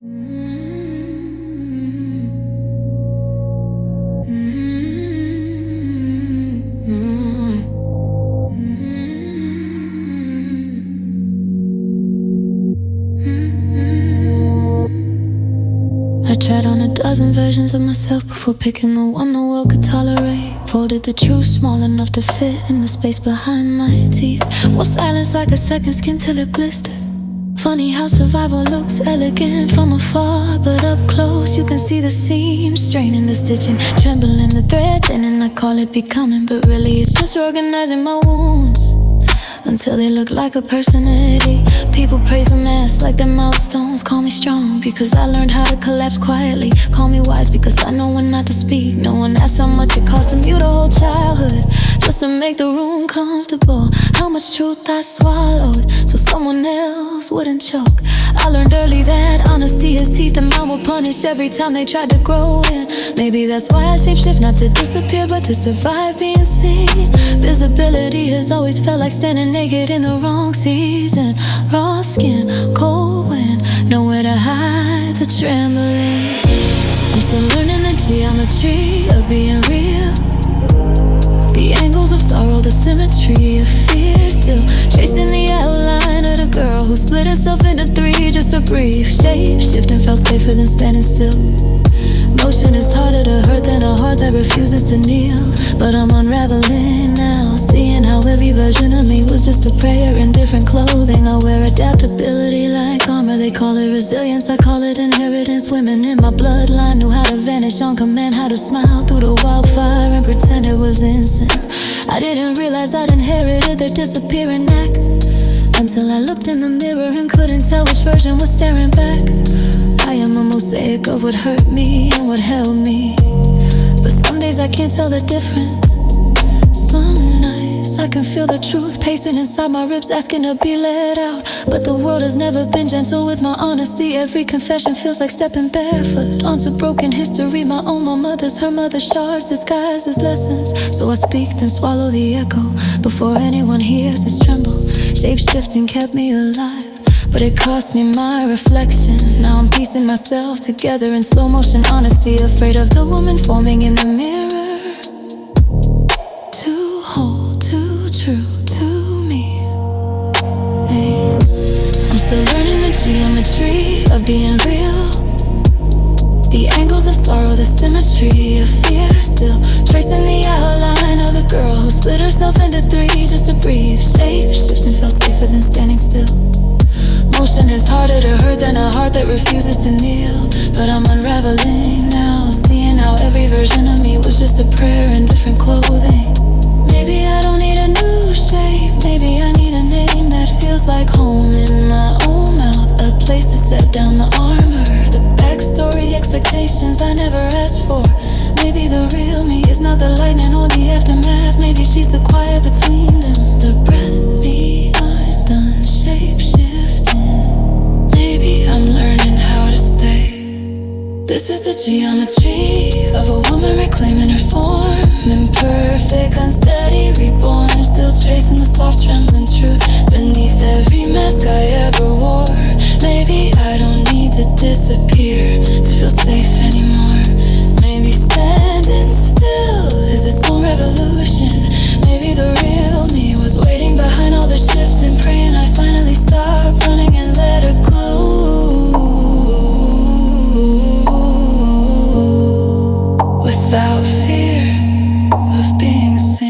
I tried on a dozen versions of myself before picking the one the world could tolerate. Folded the truth small enough to fit in the space behind my teeth. Wore silence like a second skin till it blistered. Funny how survival looks elegant from afar, but up close you can see the seams, straining the stitching, trembling the thread, and I call it becoming, but really it's just organizing my wounds until they look like a personality. People praise a mess like they're milestones. Call me strong because I learned how to collapse quietly. Call me wise because I know when not to speak. No one asks how much it cost to mute a whole childhood just to make the room comfortable. How much truth I swallowed so someone else wouldn't choke. I learned early that honesty has teeth and mine were punished every time they tried to grow in. Maybe that's why I shapeshift, not to disappear but to survive being seen. Visibility has always felt like standing naked in the wrong season. Raw skin, cold wind, nowhere to hide the trembling. I'm still learning the geometry of being real. The angles of sorrow, the symmetry of fear. Still chasing the outline of the girl who split herself into three just to breathe. Shape-shifting felt safer than standing still. Motion is harder to hurt than a heart that refuses to kneel. But I'm unraveling now, seeing how every version of me was just a prayer in different clothing. I wear adaptability like armor, they call it resilience, I call it inheritance. Women in my bloodline knew how to vanish on command, how to smile through the wildfire and pretend it was incense. I didn't realize I'd inherited their disappearing act until I looked in the mirror and couldn't tell which version was staring back. I am a mosaic of what hurt me and what held me, but some days I can't tell the difference. Some nights I can feel the truth pacing inside my ribs, asking to be let out. But the world has never been gentle with my honesty. Every confession feels like stepping barefoot onto broken history. My own, my mother's, her mother's shards disguised as lessons. So I speak, then swallow the echo before anyone hears its tremble. Shape-shifting kept me alive, but it cost me my reflection. Now I'm piecing myself together in slow motion honesty, afraid of the woman forming in the mirror. Too whole, too true to me. Hey. I'm still learning the geometry of being real. The angles of sorrow, the symmetry of fear. Still tracing the outline of the girl who split herself into three just to breathe. Shape-shifting felt safer than standing still. Motion is harder to hurt than a heart that refuses to kneel. But I'm unraveling now, seeing how every version of me was just a prayer in different clothing. Maybe I don't need a new shape, maybe I need a name that feels like home in my own mouth. A place to set down the armor, the backstory, the expectations I never asked for. Maybe the real me is not the lightning or the aftermath. Maybe she's the quiet between them. The breath, me, I'm done shape-shifting. Maybe I'm learning how to stay. This is the geometry of a woman reclaiming her form. Imperfect, unsteady, reborn. Still tracing the soft, trembling truth beneath every mask I ever wore. Maybe I don't need to disappear to feel safe anymore. Maybe standing still is its own revolution. Maybe the real me was waiting behind all the shifting, praying I finally stop running and let her glue. Without fear of being seen.